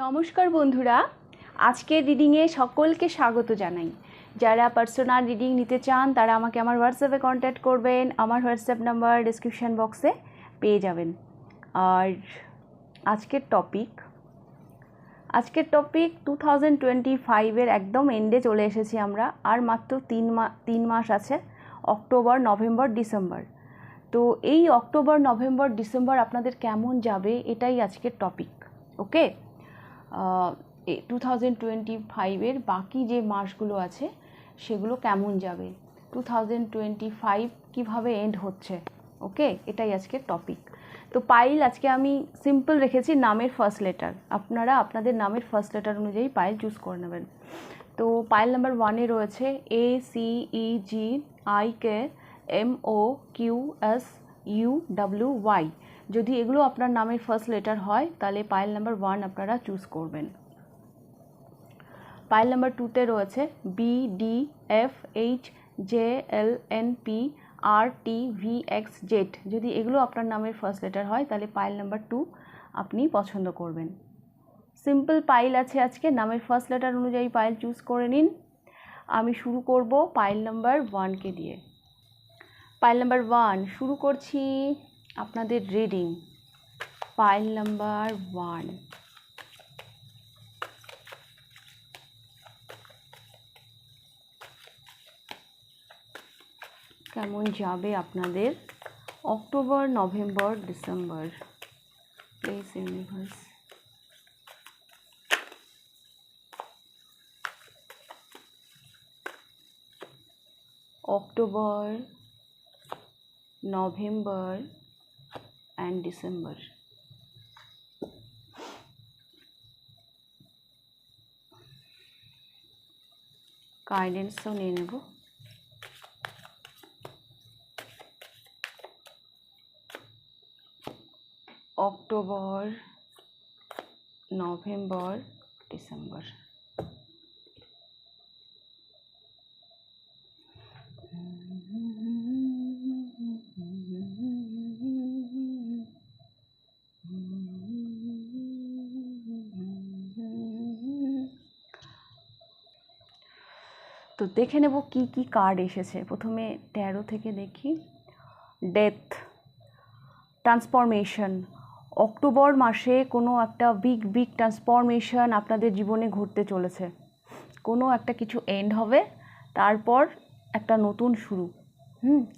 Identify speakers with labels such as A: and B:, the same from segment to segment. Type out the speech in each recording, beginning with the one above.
A: নমস্কার বন্ধুরা, আজকের রিডিংয়ে সকলকে স্বাগত জানাই। যারা পার্সোনাল রিডিং নিতে চান তারা আমাকে আমার হোয়াটসঅ্যাপে কন্ট্যাক্ট করবেন। আমার হোয়াটসঅ্যাপ নাম্বার ডেসক্রিপশন বক্সে পেয়ে যাবেন। আর আজকের টপিক 2025-এর একদম এন্ডে চলে এসেছি আমরা। আর মাত্র তিন মাস আছে, অক্টোবর, নভেম্বর, ডিসেম্বর। তো এই অক্টোবর, নভেম্বর, ডিসেম্বর আপনাদের কেমন যাবে এটাই আজকের টপিক। ওকে, 2025-এর বাকি যে মাসগুলো আছে সেগুলো কেমন যাবে, 2025 কিভাবে এন্ড হচ্ছে। ওকে, এটাই আজকের টপিক। তো পাইল আজকে আমি সিম্পল রেখেছি, নামের ফার্স্ট লেটার। আপনারা আপনাদের নামের ফার্স্ট লেটার অনুযায়ী পাইল চুজ করে নেবেন। তো পাইল নাম্বার 1-এ রয়েছে ACEGIMOQSUWY। যদি এগুলো আপনার নামের ফার্স্ট লেটার হয় তাহলে পাইল নাম্বার 1 আপনারা চুজ করবেন। পাইল নাম্বার 2-তে রয়েছে BDFHJLNPRTVXZ। যদি এগুলো আপনার নামের ফার্স্ট লেটার হয় তাহলে পাইল নাম্বার 2 আপনি পছন্দ করবেন। সিম্পল পাইল আছে আজকে, নামের ফার্স্ট লেটার অনুযায়ী পাইল চুজ করে নিন। আমি শুরু করব পাইল নাম্বার 1-কে দিয়ে। পাইল নাম্বার 1 শুরু করছি আপনাদের রিডিং। পাইল নাম্বার 1, কেমন যাবে আপনাদের October, November, December. Please universe. October, November and December. গাইডেন্সও নিয়ে নেব। October, November, December. তো দেখে নেব কি কি কার্ড এসেছে। প্রথমে 13 থেকে দেখি। Death, transformation. অক্টোবর মাসে কোনো একটা বিগ ট্রান্সফরমেশন আপনাদের জীবনে ঘটতে চলেছে। কোনো একটা কিছু এন্ড হবে, তারপর একটা নতুন শুরু।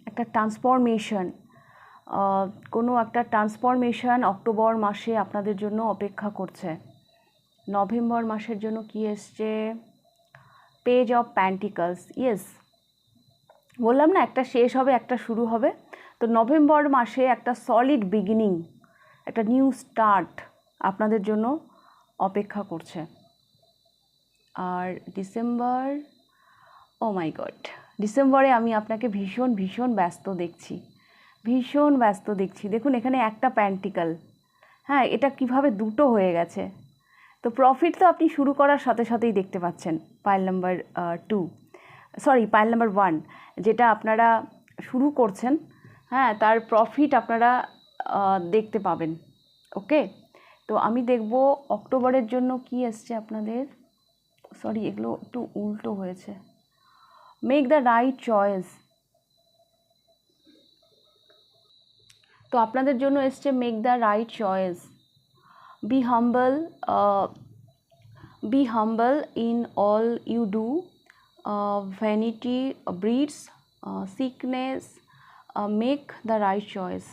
A: একটা ট্রান্সফরমেশন, কোনো একটা ট্রান্সফরমেশন অক্টোবর মাসে আপনাদের জন্য অপেক্ষা করছে। নভেম্বর মাসের জন্য কি এসছে? Page of pentacles. ইয়েস, বললাম না, একটা শেষ হবে একটা শুরু হবে। তো নভেম্বর মাসে একটা সলিড বিগিনিং, একটা নিউ স্টার্ট আপনাদের জন্য অপেক্ষা করছে। আর ডিসেম্বর, ও মাই গড, ডিসেম্বরে আমি আপনাকে ভীষণ ব্যস্ত দেখছি, দেখুন এখানে একটা প্যান্টিকল। হ্যাঁ, এটা কিভাবে দুটো হয়ে গেছে। তো প্রফিট তো আপনি শুরু করার সাথে সাথেই দেখতে পাচ্ছেন। পাইল নাম্বার 1 যেটা আপনারা শুরু করছেন, হ্যাঁ, তার প্রফিট আপনারা দেখতে পাবেন। ওকে, তো আমি দেখব অক্টোবরের জন্য কি এসছে আপনাদের। সরি, এগুলো একটু উল্টো হয়েছে। Make the right choice. তো আপনাদের জন্য এসছে make the right choice. Be humble in all you do. Vanity breeds sickness. Make the right choice.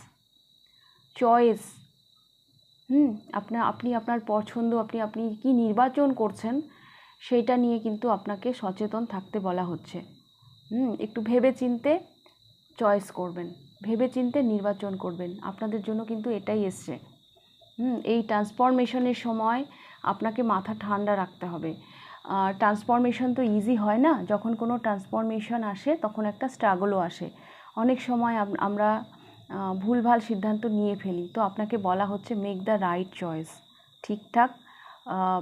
A: আপনি আপনার পছন্দ, আপনি কি নির্বাচন করছেন সেইটা নিয়ে কিন্তু আপনাকে সচেতন থাকতে বলা হচ্ছে। একটু ভেবেচিন্তে চয়েস করবেন, ভেবেচিন্তে নির্বাচন করবেন। আপনাদের জন্য কিন্তু এটাই এসছে। এই ট্রান্সফরমেশনের সময় আপনাকে মাথা ঠান্ডা রাখতে হবে। ট্রান্সফরমেশন তো ইজি হয় না। যখন কোনো ট্রান্সফরমেশন আসে তখন একটা স্ট্রাগলও আসে। অনেক সময় আমরা ভুলভাল সিদ্ধান্ত নিয়ে ফেলি। তো আপনাকে বলা হচ্ছে মেক দ্য রাইট চয়েস, ঠিকঠাক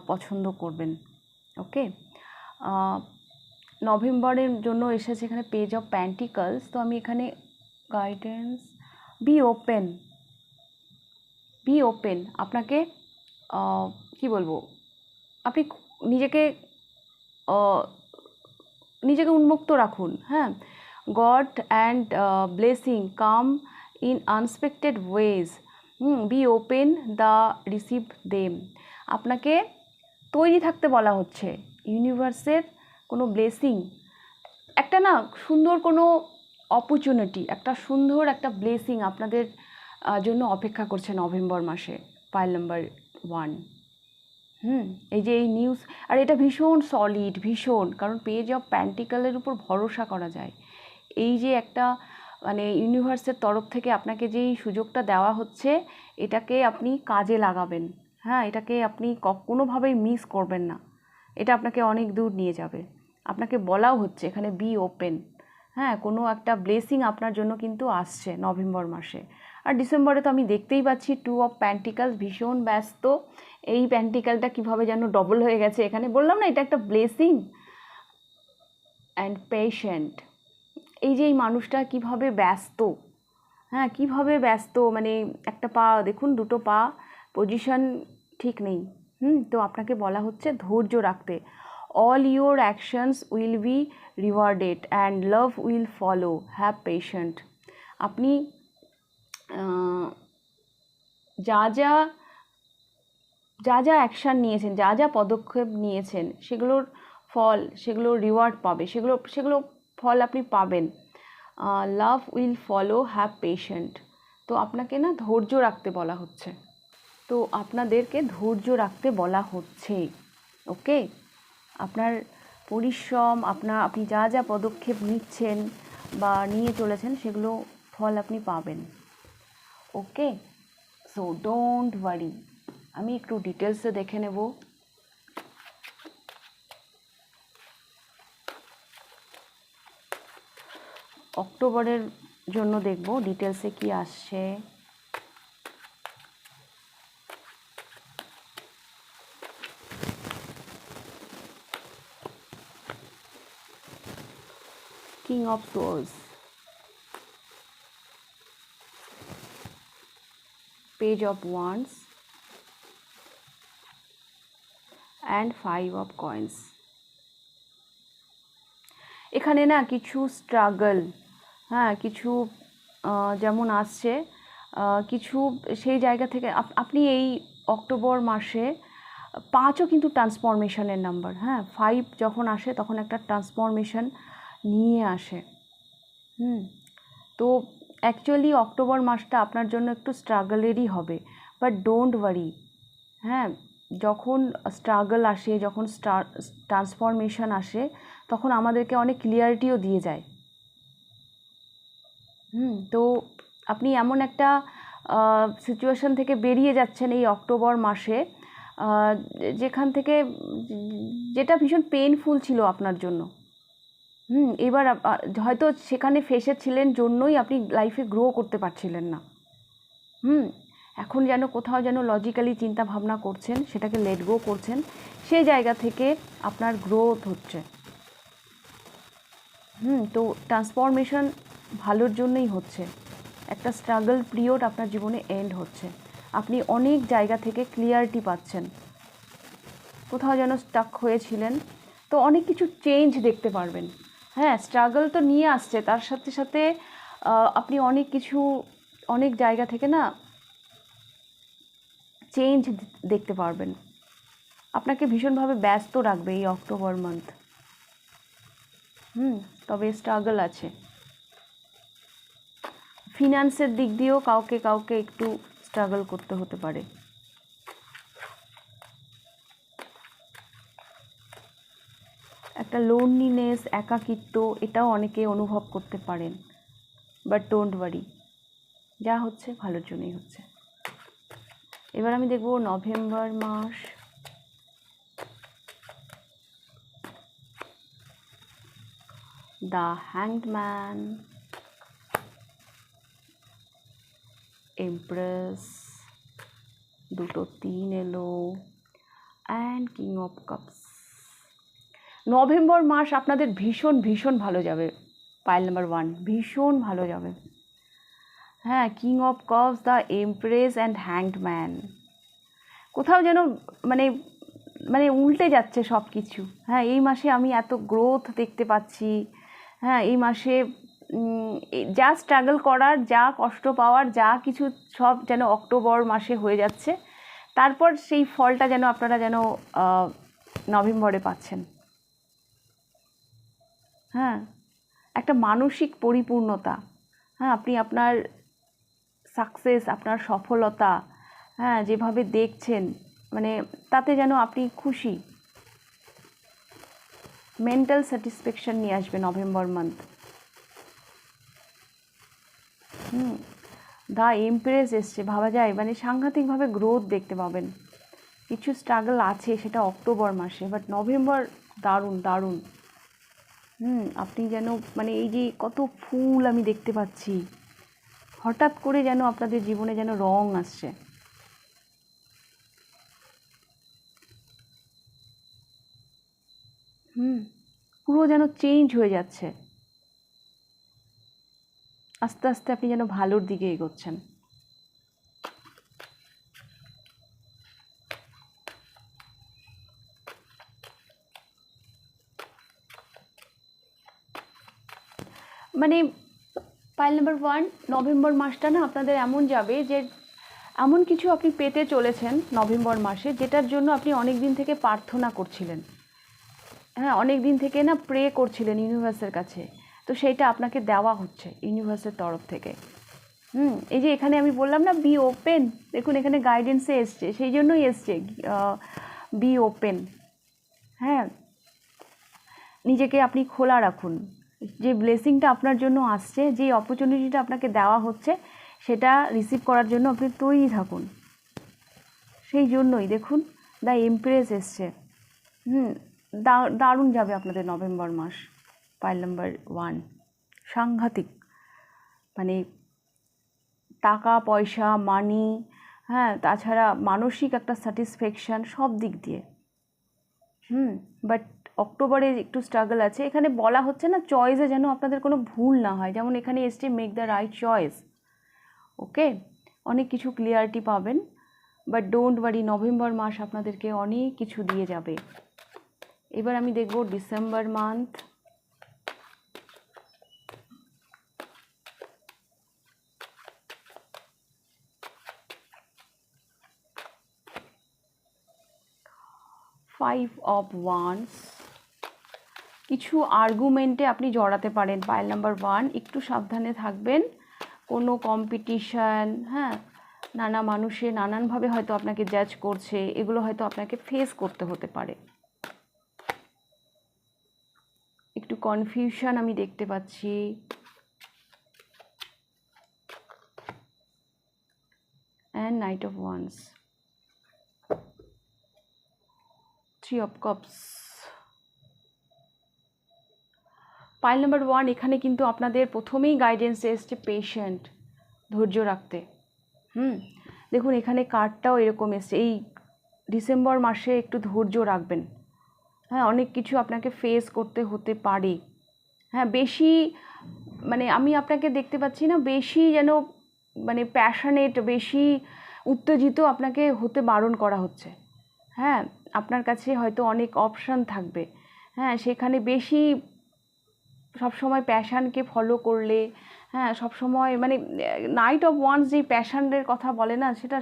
A: পছন্দ করবেন। ওকে, নভেম্বরের জন্য এসেছে এখানে পেজ অফ প্যান্টিকলস। তো আমি এখানে গাইডেন্স, বি ওপেন। আপনাকে কি বলবো, আপনি নিজেকে নিজেকে উন্মুক্ত রাখুন। হ্যাঁ, God and blessing come in unexpected ways. Be open the receive them. আপনাকে তৈরি থাকতে বলা হচ্ছে। ইউনিভার্সের কোনো ব্লেসিং, একটা না সুন্দর কোনো অপরচুনিটি, একটা সুন্দর একটা ব্লেসিং আপনাদের জন্য অপেক্ষা করছে নভেম্বর মাসে, পাইল নাম্বার 1। এই যে এই নিউজ, আর এটা ভীষণ সলিড, ভীষণ, কারণ পেজ অফ প্যান্টিকলের উপর ভরসা করা যায়। এই যে একটা মানে ইউনিভার্সের তরফ থেকে আপনাকে যেই সুযোগটা দেওয়া হচ্ছে, এটাকে আপনি কাজে লাগাবেন। হ্যাঁ, এটাকে আপনি কোনোভাবেই মিস করবেন না। এটা আপনাকে অনেক দূর নিয়ে যাবে। আপনাকে বলাও হচ্ছে এখানে বি ওপেন। হ্যাঁ, কোনো একটা ব্লেসিং আপনার জন্য কিন্তু আসছে নভেম্বর মাসে। আর ডিসেম্বরে তো আমি দেখতেই পাচ্ছি 2 অফ প্যান্টিকলস, ভীষণ ব্যস্ত। এই প্যান্টিকলটা কীভাবে যেন ডবল হয়ে গেছে এখানে, বললাম না এটা একটা ব্লেসিং অ্যান্ড পেশেন্ট। এই যে এই মানুষটা কীভাবে ব্যস্ত, হ্যাঁ কীভাবে ব্যস্ত, মানে একটা পা দেখুন, দুটো পা পজিশন ঠিক নেই। তো আপনাকে বলা হচ্ছে ধৈর্য রাখতে। All your actions will be rewarded and love will follow, have patient. আপনি যা যা যা যা অ্যাকশান নিয়েছেন, যা যা পদক্ষেপ নিয়েছেন, সেগুলোর ফল, সেগুলোর রিওয়ার্ড পাবে, সেগুলো ফল আপনি পাবেন। লাভ উইল ফলো, হ্যাভ পেশেন্ট। তো আপনাকে না ধৈর্য রাখতে বলা হচ্ছে। তো আপনাদেরকে ধৈর্য রাখতে বলা হচ্ছে। ওকে, আপনার পরিশ্রম, আপনি যা যা পদক্ষেপ নিচ্ছেন বা নিয়ে চলেছেন, সেগুলো ফল আপনি পাবেন। ওকে, সো ডোন্ট ওয়ারি। আমি একটু ডিটেলসে দেখে নেব। অক্টোবরের জন্য দেখব ডিটেলসে কি আসছে। King of swords, page of wands and 5 of coins. এখানে না কিছু স্ট্রাগল, হ্যাঁ কিছু যেমন আসছে, কিছু সেই জায়গা থেকে আপনি এই অক্টোবর মাসে 5ও কিন্তু ট্রান্সফরমেশনের নাম্বার। হ্যাঁ, 5 যখন আসে তখন একটা ট্রান্সফরমেশন নিয়ে আসে। তো অ্যাকচুয়ালি অক্টোবর মাসটা আপনার জন্য একটু স্ট্রাগলেরই হবে, বাট ডোন্ট ওয়ারি। হ্যাঁ, যখন স্ট্রাগল আসে, যখন ট্রান্সফরমেশন আসে, তখন আমাদেরকে অনেক ক্লিয়ারিটিও দিয়ে যায়। তো আপনি এমন একটা সিচুয়েশন থেকে বেরিয়ে যাচ্ছেন এই অক্টোবর মাসে, যেখান থেকে যেটা ভীষণ পেইনফুল ছিল আপনার জন্য। এবার হয়তো সেখানে ফেসে ছিলেন জন্যই আপনি লাইফে গ্রো করতে পারছিলেন না। এখন যেন কোথাও যেন লজিক্যালি চিন্তা ভাবনা করছেন, সেটাকে লেট গো করছেন, সেই জায়গা থেকে আপনার গ্রোথ হচ্ছে। তো ট্রান্সফরমেশন ভালোর জন্যই হচ্ছে। একটা স্ট্রাগল পিরিয়ড আপনার জীবনে এন্ড হচ্ছে। আপনি অনেক জায়গা থেকে ক্লিয়ারিটি পাচ্ছেন। কোথাও যেন স্টাক হয়েছিলেন, তো অনেক কিছু চেঞ্জ দেখতে পারবেন। হ্যাঁ, স্ট্রাগল তো নিয়ে আসছে, তার সাথে সাথে আপনি অনেক কিছু, অনেক জায়গা থেকে না চেঞ্জ দেখতে পারবেন। আপনাকে ভীষণভাবে ব্যস্ত রাখবে এই অক্টোবর মান্থ। তবে স্ট্রাগল আছে। ফিনান্সের দিক দিয়েও কাউকে কাউকে একটু স্ট্রাগল করতে হতে পারে। একটা লোনলিনেস, একাকিত্ব, এটাও অনেকে অনুভব করতে পারেন, বাট ডোন্ট ওয়ারি, যা হচ্ছে ভালোর জন্যই হচ্ছে। এবার আমি দেখব নভেম্বর মাস। দ্য হ্যাংড ম্যান, এমপ্রেস, দুটো 3 এলো, and king of cups. November মাস আপনাদের ভীষণ ভীষণ ভালো যাবে। পাইল নাম্বার 1 ভীষণ ভালো যাবে। হ্যাঁ, king of cups, the empress and hanged man. কোথাও যেন মানে মানে উল্টে যাচ্ছে সব কিছু। হ্যাঁ, এই মাসে আমি এত গ্রোথ দেখতে পাচ্ছি। হ্যাঁ, এই মাসে যা স্ট্রাগল করার, যা কষ্ট পাওয়ার, যা কিছু সব যেন অক্টোবর মাসে হয়ে যাচ্ছে। তারপর সেই ফলটা যেন আপনারা যেন নভেম্বরে পাচ্ছেন। হ্যাঁ, একটা মানসিক পরিপূর্ণতা। হ্যাঁ, আপনি আপনার সাকসেস, আপনার সফলতা, হ্যাঁ, যেভাবে দেখছেন, মানে তাতে যেন আপনি খুশি। মেন্টাল স্যাটিসফ্যাকশন নিয়ে আসবে নভেম্বর মান্থ। দ্য এমপ্রেস এসছে, ভাবা যায় মানে সাংঘাতিকভাবে গ্রোথ দেখতে পাবেন। কিছু স্ট্রাগল আছে সেটা অক্টোবর মাসে, বাট নভেম্বর দারুণ দারুণ। আপনি যেন মানে এই যে কত ফুল আমি দেখতে পাচ্ছি, হঠাৎ করে যেন আপনাদের জীবনে যেন রং আসছে। পুরো যেন চেঞ্জ হয়ে যাচ্ছে। আস্তে আস্তে আপনি যেন ভালোর দিকে এগোচ্ছেন। মানে পাইল নাম্বার 1, নভেম্বর মাসটা না আপনাদের এমন যাবে যে এমন কিছু আপনি পেতে চলেছেন নভেম্বর মাসে, যেটার জন্য আপনি অনেক দিন থেকে প্রার্থনা করছিলেন। হ্যাঁ, অনেক দিন থেকে না প্রে করছিলেন ইউনিভার্সের কাছে, তো সেইটা আপনাকে দেওয়া হচ্ছে ইউনিভার্সের তরফ থেকে। এই যে এখানে আমি বললাম না বি ওপেন, দেখুন এখানে গাইডেন্সে এসছে, সেই জন্যই এসছে বি ওপেন। হ্যাঁ, নিজেকে আপনি খোলা রাখুন। যে ব্লেসিংটা আপনার জন্য আসছে, যে অপরচুনিটিটা আপনাকে দেওয়া হচ্ছে, সেটা রিসিভ করার জন্য আপনি তৈরি থাকুন। সেই জন্যই দেখুন দ্য এমপ্রেস এসছে। দারুণ যাবে আপনাদের নভেম্বর মাস। পাইল নাম্বার 1 সাংঘাতিক, মানে টাকা পয়সা, মানি, হ্যাঁ, তাছাড়া মানসিক একটা স্যাটিসফ্যাকশান সব দিক দিয়ে। বাট অক্টোবরে একটু স্ট্রাগল আছে। এখানে বলা হচ্ছে না চয়েসে যেন আপনাদের কোনো ভুল না হয়, যেমন এখানে এসছে মেক দ্য রাইট চয়েস। ওকে, অনেক কিছু ক্লিয়ারিটি পাবেন, বাট ডোন্ট ওয়ারি, নভেম্বর মাস আপনাদেরকে অনেক কিছু দিয়ে যাবে। এবার আমি দেখব December month. Five of wands, কিছু আর্গুমেন্টে আপনি জড়াতে পারেন। পাইল নাম্বার 1, একটু সাবধানে থাকবেন। কোনো কম্পিটিশান, হ্যাঁ, নানা মানুষে নানানভাবে হয়তো আপনাকে জাজ করছে, এগুলো হয়তো আপনাকে ফেস করতে হতে পারে। একটু কনফিউশন আমি দেখতে পাচ্ছি। And knight of wands, 3 of cups. Pile number 1, এখানে কিন্তু আপনাদের প্রথমেই গাইডেন্স এসছে পেশেন্ট, ধৈর্য রাখতে। দেখুন এখানে কার্ডটাও এরকম এসছে, এই ডিসেম্বর মাসে একটু ধৈর্য রাখবেন। হ্যাঁ, অনেক কিছু আপনাকে ফেস করতে হতে পারে। হ্যাঁ, বেশি মানে আমি আপনাকে দেখতে পাচ্ছি না বেশি যেন মানে প্যাশনেট, বেশি উত্তেজিত আপনাকে হতে বারণ করা হচ্ছে। হ্যাঁ, আপনার কাছে হয়তো অনেক অপশান থাকবে। হ্যাঁ, সেখানে বেশি সবসময় প্যাশানকে ফলো করলে, হ্যাঁ, সবসময় মানে নাইট অফ ওয়ান্স যেই প্যাশানের কথা বলে না, সেটা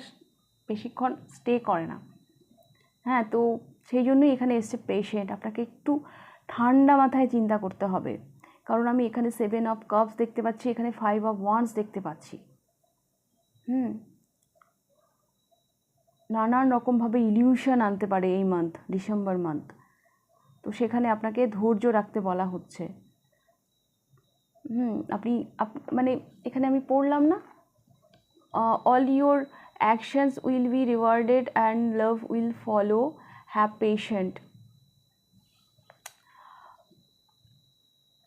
A: বেশিক্ষণ স্টে করে না। হ্যাঁ, তো সেই জন্যই এখানে এসছে পেশেন্ট। আপনাকে একটু ঠান্ডা মাথায় চিন্তা করতে হবে, কারণ আমি এখানে 7 অফ কাপস দেখতে পাচ্ছি, এখানে 5 অফ ওয়ান্স দেখতে পাচ্ছি। নানান রকমভাবে ইলিউশন আনতে পারে এই মান্থ, ডিসেম্বর মান্থ। তো সেখানে আপনাকে ধৈর্য রাখতে বলা হচ্ছে। আপনি মানে এখানে আমি পড়লাম না, all your actions will be rewarded and love will follow, have patient.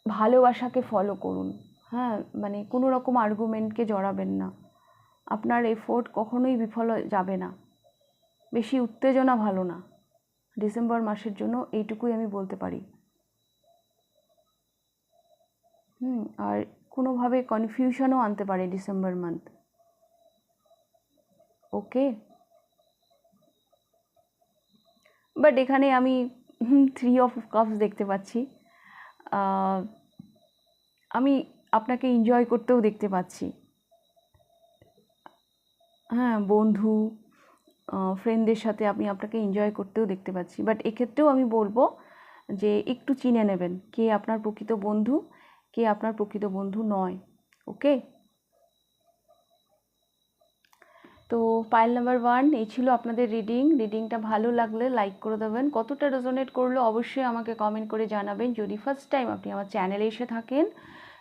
A: ভালোবাসাকে ফলো করুন। হ্যাঁ, মানে কোনো রকম আর্গুমেন্টকে জড়াবেন না। আপনার এফোর্ট কখনোই বিফল যাবে না। বেশি উত্তেজনা ভালো না। ডিসেম্বর মাসের জন্য এইটুকুই আমি বলতে পারি। আর কোনোভাবে কনফিউশনও আনতে পারে ডিসেম্বর মান্থ। ওকে, বাট এখানে আমি 3 অফ কাপস দেখতে পাচ্ছি। আমি আপনাকে এনজয় করতেও দেখতে পাচ্ছি। হ্যাঁ, বন্ধু ফ্রেন্ডদের সাথে আমি আপনাকে এনজয় করতেও দেখতে পাচ্ছি। বাট এক্ষেত্রেও আমি বলবো যে একটু চিনে নেবেন কে আপনার প্রকৃত বন্ধু, কে আপনার প্রকৃত বন্ধু নয়। ওকে, তো পাইল নাম্বার 1 এই ছিল আপনাদের রিডিংটা ভালো লাগলে লাইক করে দেবেন। কতটা রেজোনেট করলো অবশ্যই আমাকে কমেন্ট করে জানাবেন। যদি ফার্স্ট টাইম আপনি আমার চ্যানেলে এসে থাকেন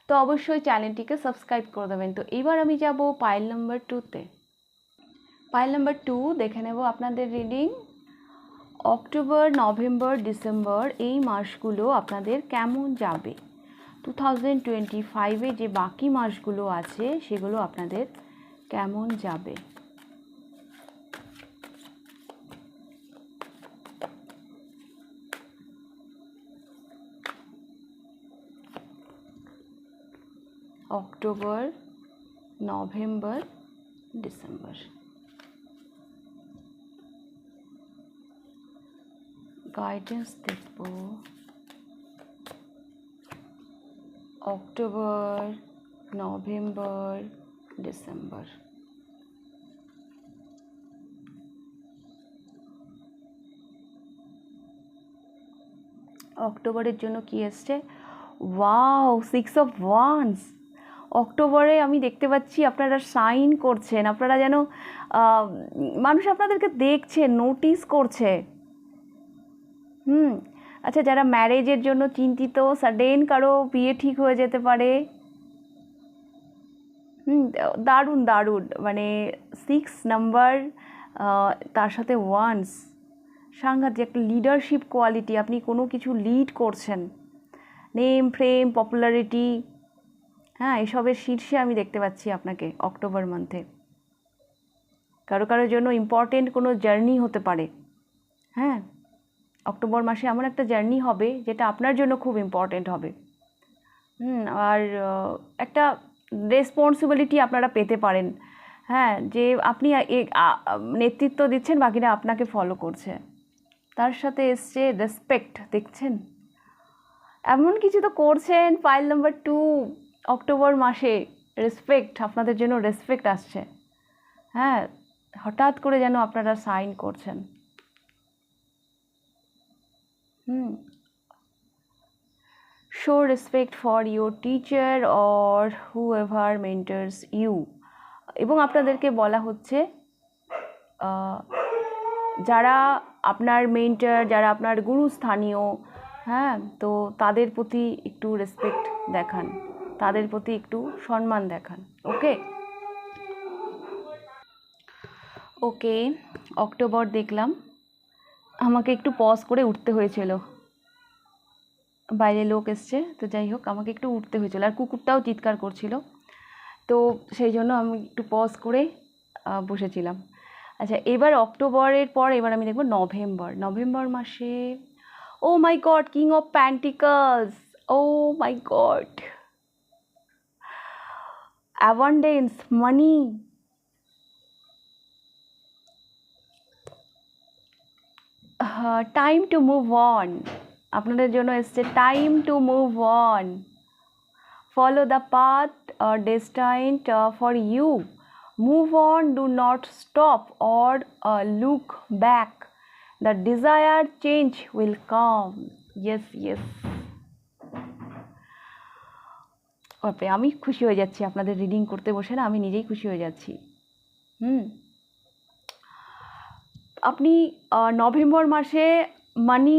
A: তো অবশ্যই চ্যানেলটিকে সাবস্ক্রাইব করে দেবেন। তো এবার আমি যাব পাইল নাম্বার 2তে। পাইল নাম্বার 2 দেখে নেব আপনাদের রিডিং। অক্টোবর, নভেম্বর, ডিসেম্বর এই মাসগুলো আপনাদের কেমন যাবে। 2025-এ যে বাকি মাসগুলো আছে সেগুলো আপনাদের কেমন যাবে। October, November, December. গাইডেন্স দেখব অক্টোবর, নভেম্বর, ডিসেম্বর। অক্টোবরের জন্য কি এসছে? Wow, 6 of wands. অক্টোবরে আমি দেখতে পাচ্ছি আপনারা সাইন করছেন, আপনারা যেন মানুষ আপনাদেরকে দেখছে, নোটিস করছে। আচ্ছা, যারা ম্যারেজের জন্য চিন্তিত, সাডেন কারো বিয়ে ঠিক হয়ে যেতে পারে। দারুণ দারুণ, মানে 6 নাম্বার তার সাথে ওয়ান্স, সাংঘাতিক একটা লিডারশিপ কোয়ালিটি। আপনি কোনো কিছু লিড করছেন, নেম, ফ্রেম, পপুলারিটি, হ্যাঁ, এসবের শীর্ষে আমি দেখতে পাচ্ছি আপনাকে অক্টোবর মান্থে। কারোর জন্য ইম্পর্টেন্ট কোনো জার্নি হতে পারে। হ্যাঁ, অক্টোবর মাসে এমন একটা জার্নি হবে যেটা আপনার জন্য খুব ইম্পর্টেন্ট হবে। আর একটা রেসপন্সিবিলিটি আপনারা পেতে পারেন। হ্যাঁ, যে আপনি নেতৃত্ব দিচ্ছেন, বাকিরা আপনাকে ফলো করছে। তার সাথে এসছে রেসপেক্ট, দেখছেন এমন কিছু তো করছেন। পাইল নাম্বার 2 অক্টোবর মাসে রেসপেক্ট, আপনাদের জন্য রেসপেক্ট আসছে। হ্যাঁ, হঠাৎ করে যেন আপনারা সাইন করছেন। Show respect for your teacher or whoever mentors you. এবং আপনাদেরকে বলা হচ্ছে যারা আপনার মেন্টর, যারা আপনার গুরুস্থানীয়, হ্যাঁ, তো তাদের প্রতি একটু রেসপেক্ট দেখান, তাদের প্রতি একটু সম্মান দেখান। ওকে ওকে, অক্টোবর দেখলাম, আমাকে একটু পজ করে উঠতে হয়েছিল, বাইরে লোক এসছে, তো যাই হোক আমাকে একটু উঠতে হয়েছিল, আর কুকুরটাও চিৎকার করছিল, তো সেই জন্য আমি একটু পজ করে বসেছিলাম। আচ্ছা, এবার অক্টোবরের পর এবার আমি দেখব নভেম্বর মাসে। Oh my god, king of pentacles, oh my god, abundance, money, time to move on. আপনাদের জন্য এসছে time to move on, follow the path destined for you, move on, do not stop or look back, the desired change will come. Yes. আমি খুশি হয়ে যাচ্ছি আপনাদের reading করতে বসে, না আমি নিজেই খুশি হয়ে যাচ্ছি। আপনি নভেম্বর মাসে মানি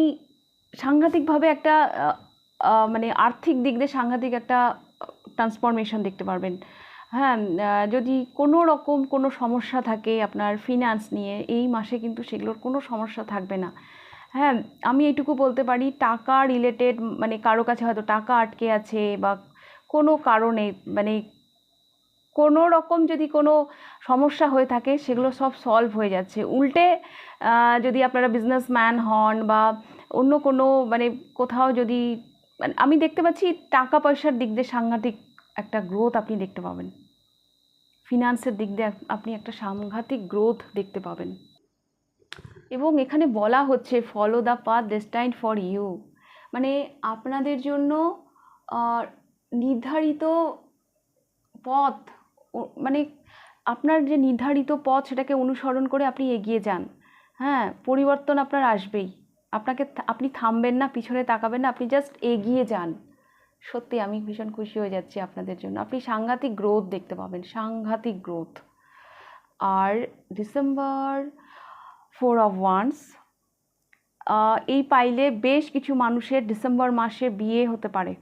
A: সাংঘাতিকভাবে একটা মানে আর্থিক দিক দিয়ে সাংঘাতিক একটা ট্রান্সফরমেশন দেখতে পারবেন। হ্যাঁ, যদি কোনো রকম কোনো সমস্যা থাকে আপনার ফিনান্স নিয়ে, এই মাসে কিন্তু সেগুলোর কোনো সমস্যা থাকবে না। হ্যাঁ, আমি এইটুকু বলতে পারি, টাকা রিলেটেড, মানে কারো কাছে হয়তো টাকা আটকে আছে বা কোনো কারণে, মানে কোনো রকম যদি কোনো সমস্যা হয়ে থাকে সেগুলো সব সলভ হয়ে যাচ্ছে। উল্টে যদি আপনারা বিজনেসম্যান হন বা অন্য কোনো, মানে কোথাও যদি, মানে আমি দেখতে পাচ্ছি টাকা পয়সার দিক দিয়ে সাংঘাতিক একটা গ্রোথ আপনি দেখতে পাবেন, ফিনান্সের দিক দিয়ে আপনি একটা সাংঘাতিক গ্রোথ দেখতে পাবেন। এবং এখানে বলা হচ্ছে follow the path destined for you, মানে আপনাদের জন্য নির্ধারিত পথ, মানে আপনার যে নির্ধারিত পথ সেটাকে অনুসরণ করে আপনি এগিয়ে যান। হ্যাঁ, পরিবর্তন আপনার আসবেই, আপনি থামবেন না, পিছনে তাকাবেন না, আপনি জাস্ট এগিয়ে যান। সত্যি আমি ভীষণ খুশি হয়ে যাচ্ছি আপনাদের জন্য, আপনি সাংঘাতিক গ্রোথ দেখতে পাবেন, সাংঘাতিক গ্রোথ। আর ডিসেম্বর 4 of Wands, এই পাইলে বেশ কিছু মানুষের ডিসেম্বর মাসে বিয়ে হতে পারে,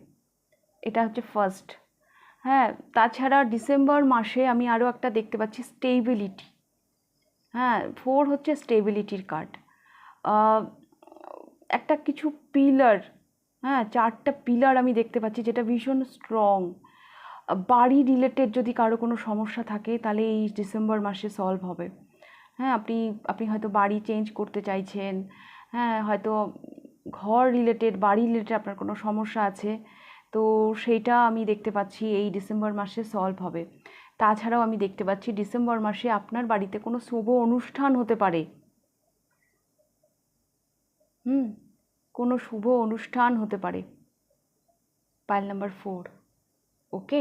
A: এটা হচ্ছে ফার্স্ট। হ্যাঁ, তাছাড়া ডিসেম্বর মাসে আমি আরও একটা দেখতে পাচ্ছি স্টেবিলিটি। হ্যাঁ, 4 হচ্ছে স্টেবিলিটির কার্ড। একটা কিছু পিলার, হ্যাঁ 4টা পিলার আমি দেখতে পাচ্ছি যেটা ভীষণ স্ট্রং। বাড়ি রিলেটেড যদি কারো কোনো সমস্যা থাকে তাহলে এই ডিসেম্বর মাসে সলভ হবে। হ্যাঁ, আপনি হয়তো বাড়ি চেঞ্জ করতে চাইছেন, হ্যাঁ হয়তো ঘর রিলেটেড, বাড়ি রিলেটেড আপনার কোনো সমস্যা আছে, তো সেইটা আমি দেখতে পাচ্ছি এই ডিসেম্বর মাসে সলভ হবে। তাছাড়াও আমি দেখতে পাচ্ছি ডিসেম্বর মাসে আপনার বাড়িতে কোনো শুভ অনুষ্ঠান হতে পারে। কোনো শুভ অনুষ্ঠান হতে পারে। Pile number 4। ওকে,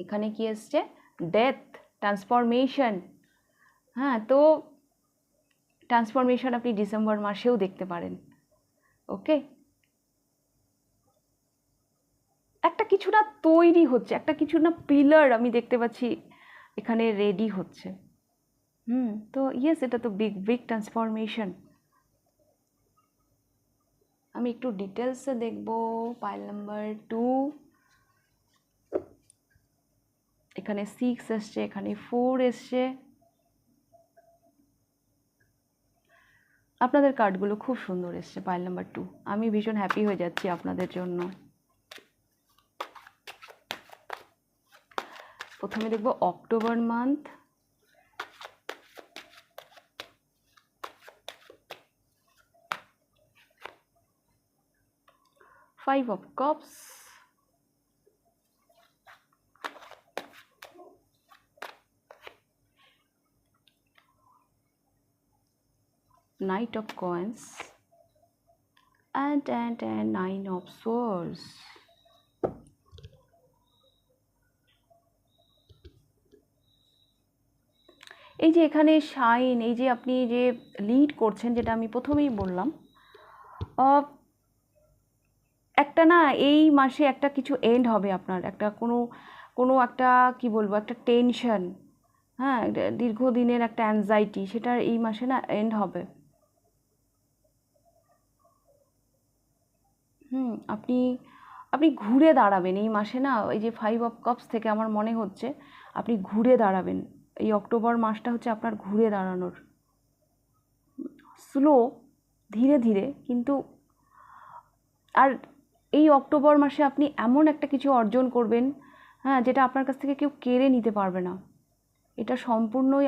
A: এখানে কি এসছে? Death, transformation. হ্যাঁ, তো ট্রান্সফরমেশন আপনি ডিসেম্বর মাসেও দেখতে পারেন। ওকে, একটা কিছু না তৈরি হচ্ছে, একটা কিছু না পিলার আমি দেখতে পাচ্ছি এখানে রেডি হচ্ছে। তো ইয়েস, এটা তো বিগ বিগ ট্রান্সফরমেশন। আমি একটু ডিটেলসে দেখব। পাইল নাম্বার 2, এখানে 6 এসছে, এখানে 4 এসছে। আপনাদের কার্ডগুলো খুব সুন্দর এসছে পাইল নাম্বার 2, আমি ভীষণ হ্যাপি হয়ে যাচ্ছি আপনাদের জন্য। প্রথমে দেখব October month. Five of Cups, Knight of Coins, and Nine of Swords. এই যে এখানে শাইন, এই যে আপনি যে লিড করছেন, যেটা আমি প্রথমেই বললাম, একটা না এই মাসে একটা কিছু এন্ড হবে আপনার, একটা কোনো একটা কি বলবো, একটা টেনশন, হ্যাঁ দীর্ঘদিনের একটা অ্যাংজাইটি, সেটা এই মাসে না এন্ড হবে। আপনি ঘুরে দাঁড়াবেন এই মাসে না, এই যে 5 of Cups থেকে আমার মনে হচ্ছে আপনি ঘুরে দাঁড়াবেন। এই অক্টোবর মাসটা হচ্ছে আপনার ঘুরে দাঁড়ানোর, স্লো, ধীরে ধীরে, কিন্তু আর এই অক্টোবর মাসে আপনি এমন একটা কিছু অর্জন করবেন, হ্যাঁ যেটা আপনার কাছ থেকে কেউ কেড়ে নিতে পারবে না। এটা সম্পূর্ণই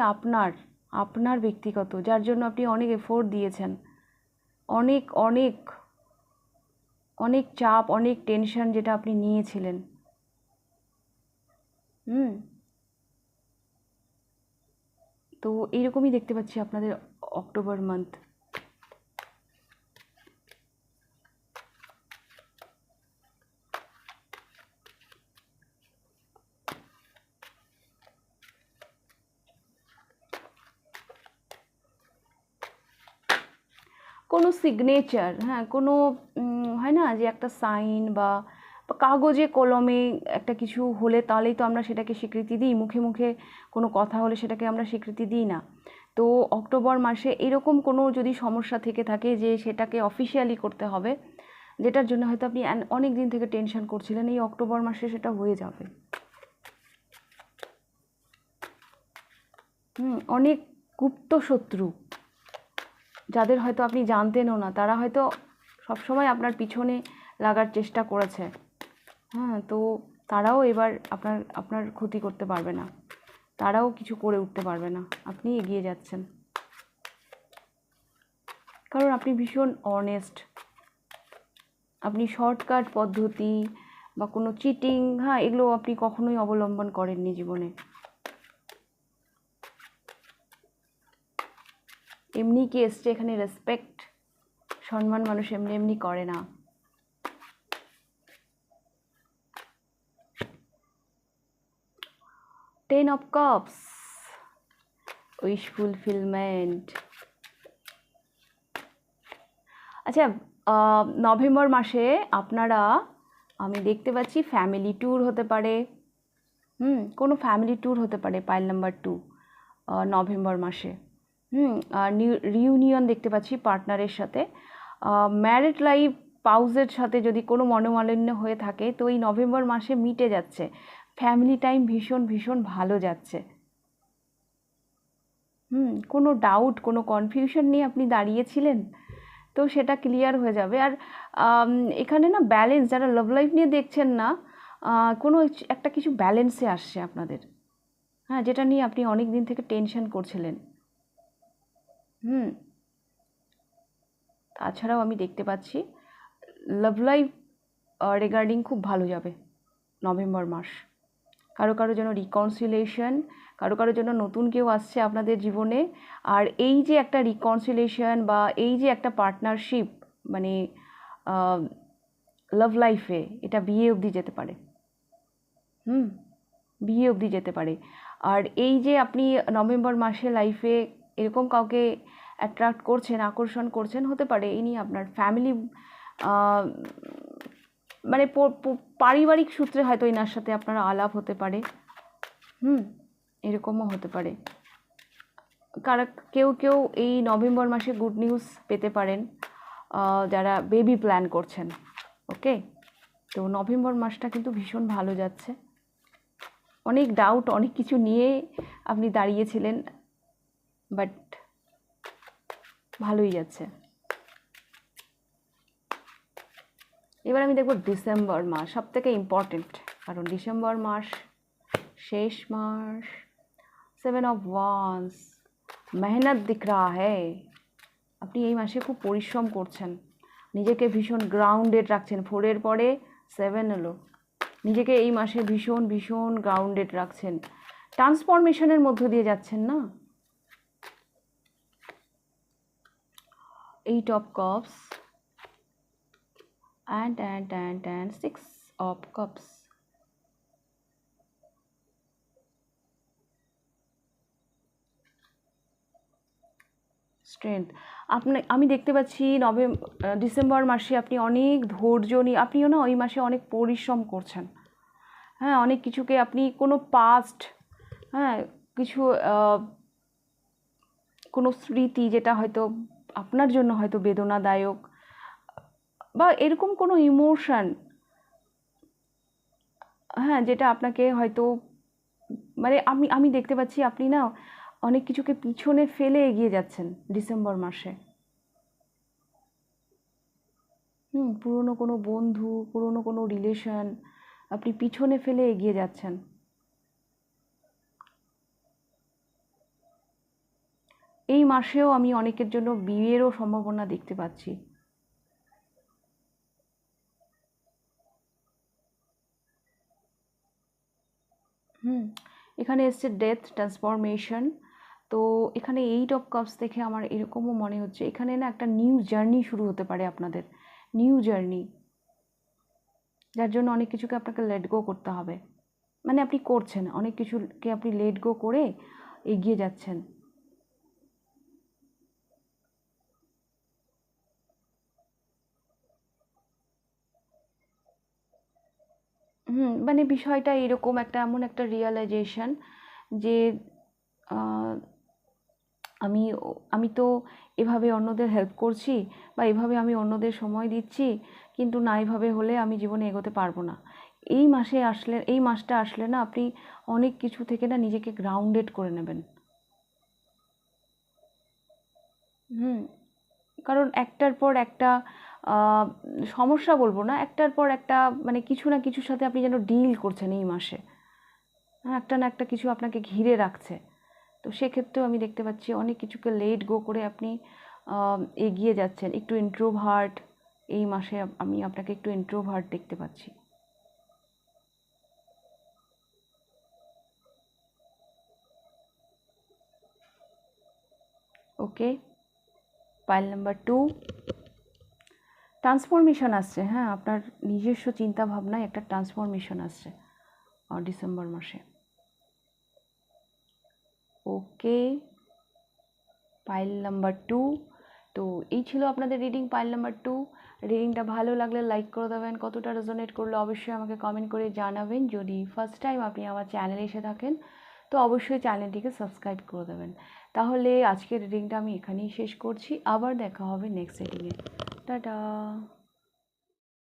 A: আপনার ব্যক্তিগত, যার জন্য আপনি অনেক এফোর্ট দিয়েছেন, অনেক অনেক অনেক চাপ, অনেক টেনশন যেটা আপনি নিয়েছিলেন। তো এইরকমই দেখতে পাচ্ছি আপনাদের অক্টোবর মান্থ। কোনো সিগনেচার, হ্যাঁ কোনো হয় না যে একটা সাইন বা কাগজে কলমে একটা কিছু হলে তাহলেই তো আমরা সেটাকে স্বীকৃতি দিই, মুখে মুখে কোনো কথা হলে সেটাকে আমরা স্বীকৃতি দিই না। তো অক্টোবর মাসে এরকম কোনো যদি সমস্যা থেকে থাকে যে সেটাকে অফিসিয়ালি করতে হবে, যেটার জন্য হয়তো আপনি অনেক দিন থেকে টেনশন করছিলেন, এই অক্টোবর মাসে সেটা হয়ে যাবে। অনেক গুপ্ত শত্রু, যাদের হয়তো আপনি জানতেনও না, তারা হয়তো সবসময় আপনার পিছনে লাগার চেষ্টা করেছে, হ্যাঁ তো তারাও এবার আপনার ক্ষতি করতে পারবে না, তারাও কিছু করে উঠতে পারবে না, আপনি এগিয়ে যাচ্ছেন, কারণ আপনি ভীষণ অনেস্ট। আপনি শর্টকাট পদ্ধতি বা কোনো চিটিং, হ্যাঁ এগুলো আপনি কখনোই অবলম্বন করেননি জীবনে। এমনি কি এসছে এখানে? রেসপেক্ট, সম্মান মানুষ এমনি এমনি করে না। Ten of cups, wish fulfilment. আচ্ছা, নভেম্বর মাসে আপনারা, আমি দেখতে পাচ্ছি ফ্যামিলি ট্যুর হতে পারে, কোনো ফ্যামিলি ট্যুর হতে পারে, পাইল নাম্বার 2 নভেম্বর মাসে। আর রিউনিয়ন দেখতে পাচ্ছি পার্টনারের সাথে। ম্যারিড লাইফ পাউজের সাথে যদি কোনো মনোমালিন্য হয়ে থাকে তো এই নভেম্বর মাসে মিটে যাচ্ছে। ফ্যামিলি টাইম ভীষণ ভীষণ ভালো যাচ্ছে। কোনো ডাউট, কোনো কনফিউশন নিয়ে আপনি দাঁড়িয়েছিলেন তো সেটা ক্লিয়ার হয়ে যাবে। আর এখানে না ব্যালেন্স, যারা লাভ লাইফ নিয়ে দেখছেন না, কোনো একটা কিছু ব্যালেন্সে আসছে আপনাদের, হ্যাঁ, যেটা নিয়ে আপনি অনেক দিন থেকে টেনশন করছিলেন। তাছাড়াও আমি দেখতে পাচ্ছি লাভ লাইফ রিগার্ডিং খুব ভালো যাবে নভেম্বর মাস। কারো কারো জন্য রিকনসিলেশন, কারো কারো জন্য নতুন কেউ আসছে আপনাদের জীবনে। আর এই যে একটা রিকনসিলেশন বা এই যে একটা পার্টনারশিপ, মানে লাভ লাইফে, এটা বিয়ে অবধি যেতে পারে। বিয়ে অবধি যেতে পারে। আর এই যে আপনি নভেম্বর মাসে লাইফে এরকম কাউকে অ্যাট্রাক্ট করছেন, আকর্ষণ করছেন, হতে পারে ইনি আপনার ফ্যামিলি, মানে পারিবারিক সূত্রে হয়তো এনার সাথে আপনারা আলাপ হতে পারে। এরকমও হতে পারে। কেউ কেউ এই নভেম্বর মাসে গুড নিউজ পেতে পারেন যারা বেবি প্ল্যান করছেন। ওকে, তো নভেম্বর মাসটা কিন্তু ভীষণ ভালো যাচ্ছে। অনেক ডাউট, অনেক কিছু নিয়ে আপনি দাঁড়িয়েছিলেন, বাট ভালোই যাচ্ছে। এবার আমি দেখব ডিসেম্বর মাস, সব থেকে ইম্পর্টেন্ট, কারণ ডিসেম্বর মাস শেষ মাস। 7 অফ ওয়ান্স, মেহনত দিখ রা হ্যায়। আপনি এই মাসে খুব পরিশ্রম করছেন, নিজেকে ভীষণ গ্রাউন্ডেড রাখছেন। 4-এর পরে 7 এলো, নিজেকে এই মাসে ভীষণ ভীষণ গ্রাউন্ডেড রাখছেন, ট্রান্সফরমেশনের মধ্য দিয়ে যাচ্ছেন না। 8 of cups and 6 of cups. Strength. আমি দেখতে পাচ্ছি ডিসেম্বর মাসে আপনি অনেক ধৈর্য নিয়ে, আপনিও না ওই মাসে অনেক পরিশ্রম করছেন। হ্যাঁ, অনেক কিছুকে আপনি কোনো পাস্ট, হ্যাঁ, কিছু কোনো স্মৃতি যেটা হয়তো আপনার জন্য হয়তো বেদনাদায়ক, বা এরকম কোনো ইমোশন, হ্যাঁ, যেটা আপনাকে হয়তো, মানে আমি দেখতে পাচ্ছি আপনি না অনেক কিছুকে পিছনে ফেলে এগিয়ে যাচ্ছেন ডিসেম্বর মাসে। পুরনো কোনো বন্ধু, পুরনো কোনো রিলেশন আপনি পিছনে ফেলে এগিয়ে যাচ্ছেন। এই মাসেও আমি অনেকের জন্য বিয়েরও সম্ভাবনা দেখতে পাচ্ছি। এখানে এসছে ডেথ, ট্রান্সফরমেশন। তো এখানে 8 অফ কাপস দেখে আমার এরকমও মনে হচ্ছে এখানে না একটা নিউ জার্নি শুরু হতে পারে আপনাদের, নিউ জার্নি, যার জন্য অনেক কিছুকে আপনাকে লেট গো করতে হবে। মানে আপনি করছেন, অনেক কিছুকে আপনি লেট গো করে এগিয়ে যাচ্ছেন। মানে বিষয়টা এরকম একটা, এমন একটা রিয়েলাইজেশন যে আমি আমি তো এভাবে অন্যদের হেল্প করছি বা এভাবে আমি অন্যদের সময় দিচ্ছি, কিন্তু না, এভাবে হলে আমি জীবনে এগোতে পারবো না। এই মাসে আসলে, এই মাসটা আসলে না আপনি অনেক কিছু থেকে না নিজেকে গ্রাউন্ডেড করে নেবেন। কারণ একটার পর একটা সমস্যা বলবো না, একটার পর একটা, মানে কিছু না কিছুর সাথে আপনি যেন ডিল করছেন এই মাসে। একটা না একটা কিছু আপনাকে ঘিরে রাখছে। তো সেক্ষেত্রেও আমি দেখতে পাচ্ছি অনেক কিছুকে লেট গো করে আপনি এগিয়ে যাচ্ছেন। একটু ইন্ট্রোভার্ট, এই মাসে আমি আপনাকে একটু ইন্ট্রোভার্ট দেখতে পাচ্ছি। ওকে, পাইল নাম্বার 2 ট্রান্সফরমেশন আসছে, হ্যাঁ আপনার নিজস্ব চিন্তা ভাবনায় একটা ট্রান্সফরমেশন আসছে ডিসেম্বর মাসে। ওকে, পাইল নাম্বার 2। তো এই ছিল আপনাদের রিডিং পাইল নাম্বার 2। রিডিংটা ভালো লাগলে লাইক করে দেবেন, কতটা রেজোনেট করলে অবশ্যই আমাকে কমেন্ট করে জানাবেন। যদি ফার্স্ট টাইম আপনি আমার চ্যানেলে এসে থাকেন তো অবশ্যই চ্যানেলটিকে সাবস্ক্রাইব করে দেবেন। তাহলে আজকের রিডিংটা আমি এখানেই শেষ করছি, আবার দেখা হবে নেক্সট রিডিংয়ে। টাটা।